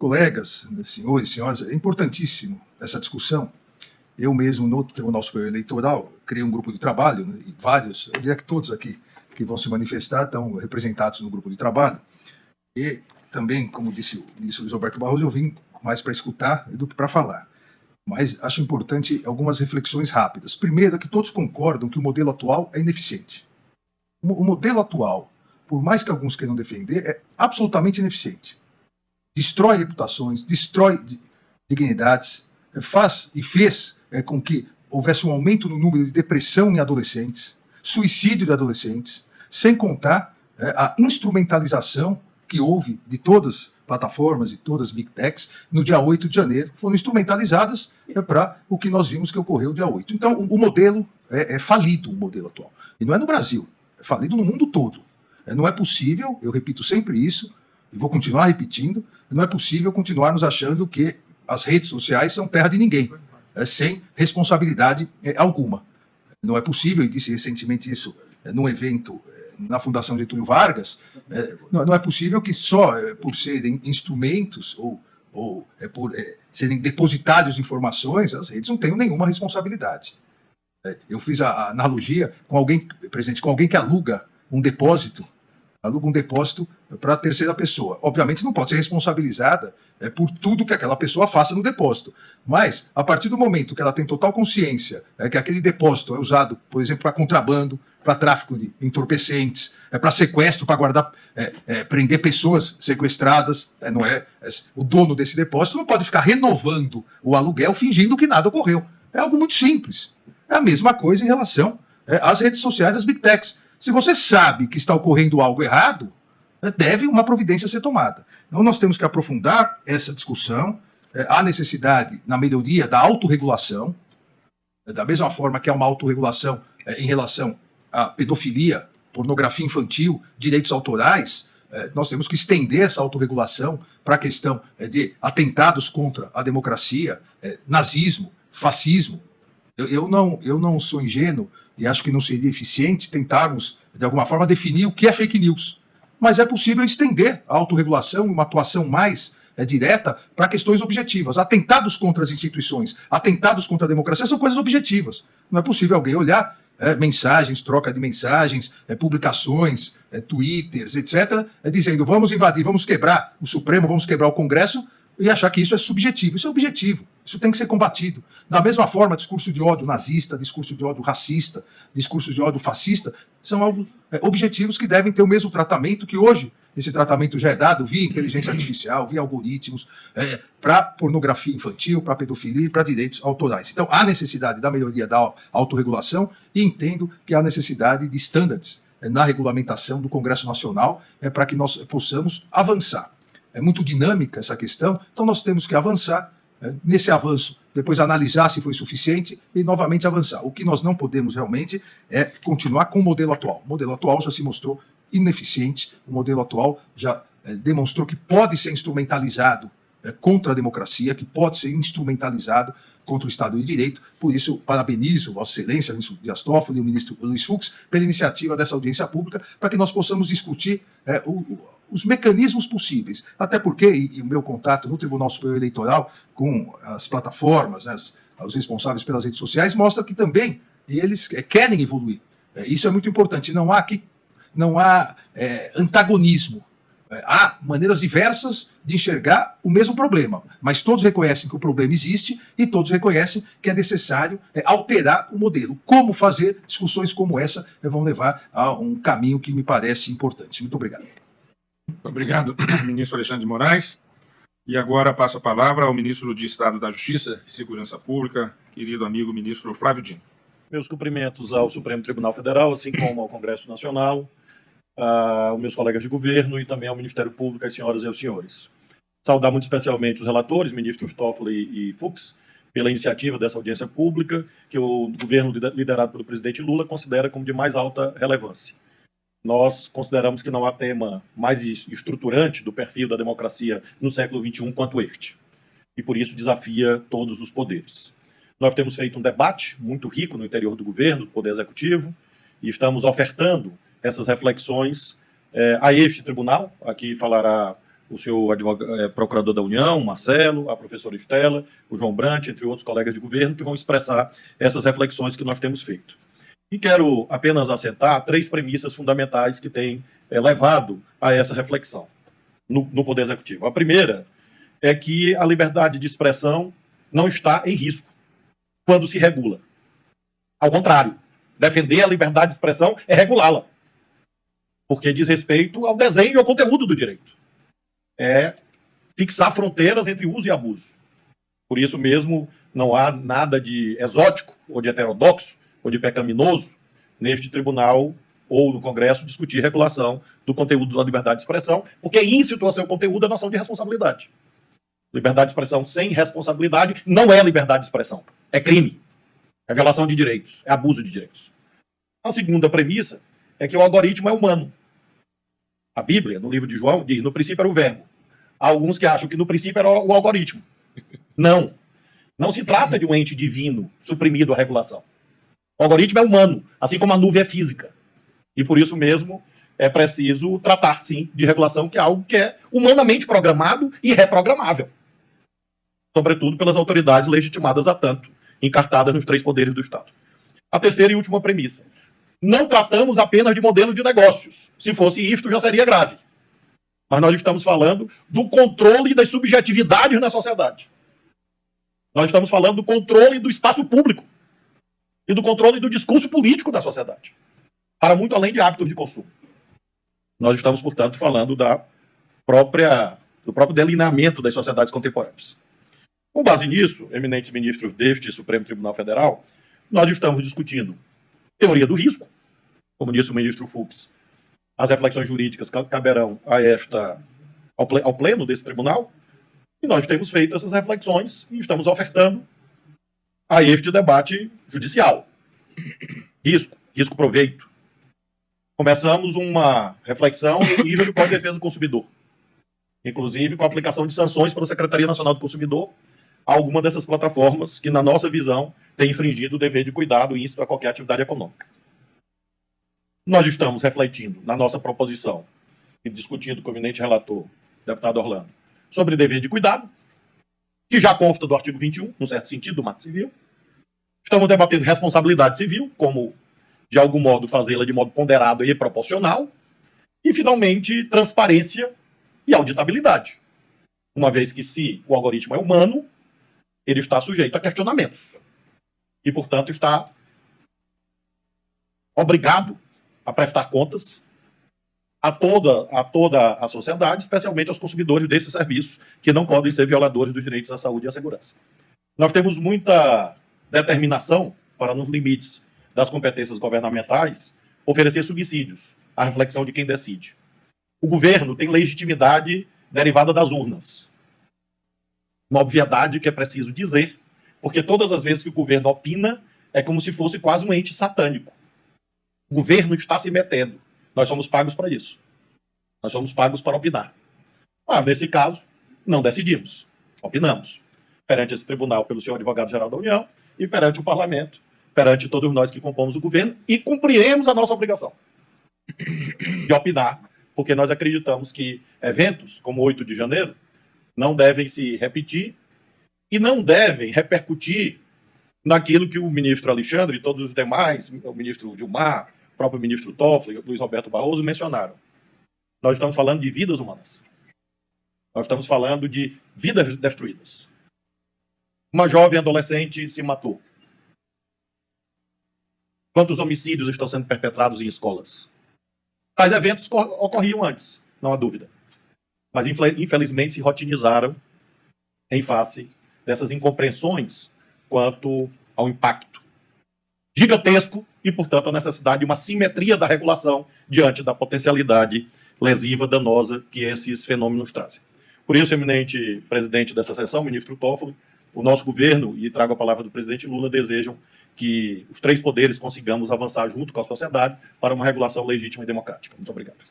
Colegas, senhores e senhoras, é importantíssimo essa discussão. Eu mesmo, no Tribunal Superior Eleitoral, criei um grupo de trabalho, né, e vários, eu diria que todos aqui que vão se manifestar estão representados no grupo de trabalho. E também, como disse o ministro Luiz Roberto Barroso, eu vim mais para escutar do que para falar. Mas acho importante algumas reflexões rápidas. Primeiro, é que todos concordam que o modelo atual é ineficiente. O modelo atual, por mais que alguns queiram defender, é absolutamente ineficiente. Destrói reputações, destrói dignidades, faz e fez com que houvesse um aumento no número de depressão em adolescentes, suicídio de adolescentes, sem contar a instrumentalização que houve de todas as plataformas e todas as Big Techs no dia 8 de janeiro, foram instrumentalizadas para o que nós vimos que ocorreu no dia 8. Então, o modelo é falido, o modelo atual. E não é no Brasil, é falido no mundo todo. Não é possível, eu repito sempre isso, e vou continuar repetindo, não é possível continuarmos achando que as redes sociais são terra de ninguém, sem responsabilidade alguma. Não é possível, e disse recentemente isso num evento na Fundação Getúlio Vargas, não é possível que só por serem instrumentos ou por serem depositários de informações, as redes não tenham nenhuma responsabilidade. Eu fiz a analogia com alguém, presidente, com alguém que aluga um depósito para a terceira pessoa. Obviamente não pode ser responsabilizada por tudo que aquela pessoa faça no depósito. Mas, a partir do momento que ela tem total consciência que aquele depósito é usado, por exemplo, para contrabando, para tráfico de entorpecentes, para sequestro, para guardar, prender pessoas sequestradas, não é? O dono desse depósito não pode ficar renovando o aluguel fingindo que nada ocorreu. É algo muito simples. É a mesma coisa em relação às redes sociais, às Big Techs. Se você sabe que está ocorrendo algo errado, deve uma providência ser tomada. Então nós temos que aprofundar essa discussão, há necessidade na melhoria da autorregulação, da mesma forma que há uma autorregulação em relação à pedofilia, pornografia infantil, direitos autorais, nós temos que estender essa autorregulação para a questão de atentados contra a democracia, nazismo, fascismo. Eu não sou ingênuo e acho que não seria eficiente tentarmos, de alguma forma, definir o que é fake news. Mas é possível estender a autorregulação, uma atuação mais direta para questões objetivas. Atentados contra as instituições, atentados contra a democracia são coisas objetivas. Não é possível alguém olhar mensagens, troca de mensagens, publicações, twitters, etc., dizendo vamos invadir, vamos quebrar o Supremo, vamos quebrar o Congresso, e achar que isso é subjetivo. Isso é objetivo. Isso tem que ser combatido. Da mesma forma, discurso de ódio nazista, discurso de ódio racista, discurso de ódio fascista, são algo, objetivos que devem ter o mesmo tratamento que hoje. Esse tratamento já é dado via inteligência artificial, via algoritmos, para pornografia infantil, para pedofilia e para direitos autorais. Então, há necessidade da melhoria da autorregulação e entendo que há necessidade de standards na regulamentação do Congresso Nacional para que nós possamos avançar. É muito dinâmica essa questão, então nós temos que avançar nesse avanço, depois analisar se foi suficiente e novamente avançar. O que nós não podemos realmente é continuar com o modelo atual. O modelo atual já se mostrou ineficiente, o modelo atual já demonstrou que pode ser instrumentalizado contra a democracia, que pode ser instrumentalizado contra o Estado de Direito. Por isso, parabenizo Vossa Excelência, o ministro Dias Toffoli e o ministro Luiz Fux, pela iniciativa dessa audiência pública, para que nós possamos discutir os mecanismos possíveis. Até porque, e o meu contato no Tribunal Superior Eleitoral com as plataformas, os responsáveis pelas redes sociais, mostra que também eles querem evoluir. Isso é muito importante. Não há antagonismo. Há maneiras diversas de enxergar o mesmo problema, mas todos reconhecem que o problema existe e todos reconhecem que é necessário alterar o modelo. Como fazer discussões como essa vão levar a um caminho que me parece importante. Muito obrigado. Muito obrigado, ministro Alexandre de Moraes. E agora passo a palavra ao ministro de Estado da Justiça e Segurança Pública, querido amigo ministro Flávio Dino. Meus cumprimentos ao Supremo Tribunal Federal, assim como ao Congresso Nacional, aos meus colegas de governo e também ao Ministério Público, as senhoras e os senhores. Saudar muito especialmente os relatores, ministros Toffoli e Fux, pela iniciativa dessa audiência pública, que o governo liderado pelo presidente Lula considera como de mais alta relevância. Nós consideramos que não há tema mais estruturante do perfil da democracia no século XXI quanto este, e por isso desafia todos os poderes. Nós temos feito um debate muito rico no interior do governo, do Poder Executivo, e estamos ofertando essas reflexões a este tribunal. Aqui falará o senhor procurador da União, Marcelo, a professora Estela, o João Brant, entre outros colegas de governo, que vão expressar essas reflexões que nós temos feito. E quero apenas assentar 3 premissas fundamentais que têm levado a essa reflexão no Poder Executivo. A primeira é que a liberdade de expressão não está em risco quando se regula. Ao contrário, defender a liberdade de expressão é regulá-la, porque diz respeito ao desenho e ao conteúdo do direito. É fixar fronteiras entre uso e abuso. Por isso mesmo, não há nada de exótico, ou de heterodoxo, ou de pecaminoso neste tribunal ou no Congresso discutir regulação do conteúdo da liberdade de expressão, porque íncito ao seu conteúdo a noção de responsabilidade. Liberdade de expressão sem responsabilidade não é liberdade de expressão, é crime, é violação de direitos, é abuso de direitos. A segunda premissa é que o algoritmo é humano. A Bíblia, no livro de João, diz: no princípio era o verbo. Há alguns que acham que no princípio era o algoritmo. Não. Não se trata de um ente divino suprimido à regulação. O algoritmo é humano, assim como a nuvem é física. E por isso mesmo é preciso tratar, sim, de regulação, que é algo que é humanamente programado e reprogramável. Sobretudo pelas autoridades legitimadas a tanto, encartadas nos 3 poderes do Estado. A terceira e última premissa: não tratamos apenas de modelo de negócios. Se fosse isto, já seria grave. Mas nós estamos falando do controle das subjetividades na sociedade. Nós estamos falando do controle do espaço público e do controle do discurso político da sociedade, para muito além de hábitos de consumo. Nós estamos, portanto, falando do próprio delineamento das sociedades contemporâneas. Com base nisso, eminentes ministros deste Supremo Tribunal Federal, nós estamos discutindo teoria do risco, como disse o ministro Fux. As reflexões jurídicas caberão ao pleno desse tribunal, e nós temos feito essas reflexões e estamos ofertando a este debate judicial. Risco-proveito. Começamos uma reflexão no nível do Código de Defesa do Consumidor, inclusive com a aplicação de sanções pela Secretaria Nacional do Consumidor a alguma dessas plataformas que, na nossa visão, têm infringido o dever de cuidado e isso a qualquer atividade econômica. Nós estamos refletindo na nossa proposição e discutindo com o eminente relator, deputado Orlando, sobre dever de cuidado, que já consta do artigo 21, no certo sentido, do Marco Civil. Estamos debatendo responsabilidade civil, como, de algum modo, fazê-la de modo ponderado e proporcional. E, finalmente, transparência e auditabilidade. Uma vez que, se o algoritmo é humano, ele está sujeito a questionamentos. E, portanto, está obrigado a prestar contas a toda a sociedade, especialmente aos consumidores desses serviços, que não podem ser violadores dos direitos à saúde e à segurança. Nós temos muita determinação, para, nos limites das competências governamentais, oferecer subsídios à reflexão de quem decide. O governo tem legitimidade derivada das urnas. Uma obviedade que é preciso dizer, porque todas as vezes que o governo opina, é como se fosse quase um ente satânico. O governo está se metendo. Nós somos pagos para isso. Nós somos pagos para opinar. Mas, nesse caso, não decidimos. Opinamos. Perante esse tribunal, pelo senhor advogado-geral da União, e perante o parlamento, perante todos nós que compomos o governo, e cumpriremos a nossa obrigação de opinar, porque nós acreditamos que eventos como 8 de janeiro não devem se repetir e não devem repercutir naquilo que o ministro Alexandre e todos os demais, o ministro Gilmar, o próprio ministro Toffoli, Luiz Roberto Barroso, mencionaram. Nós estamos falando de vidas humanas. Nós estamos falando de vidas destruídas. Uma jovem adolescente se matou. Quantos homicídios estão sendo perpetrados em escolas? Tais eventos ocorriam antes, não há dúvida. Mas, infelizmente, se rotinizaram em face dessas incompreensões quanto ao impacto gigantesco e, portanto, a necessidade de uma simetria da regulação diante da potencialidade lesiva, danosa que esses fenômenos trazem. Por isso, eminente presidente dessa sessão, ministro Toffoli, o nosso governo, e trago a palavra do presidente Lula, desejam que os 3 poderes consigamos avançar junto com a sociedade para uma regulação legítima e democrática. Muito obrigado.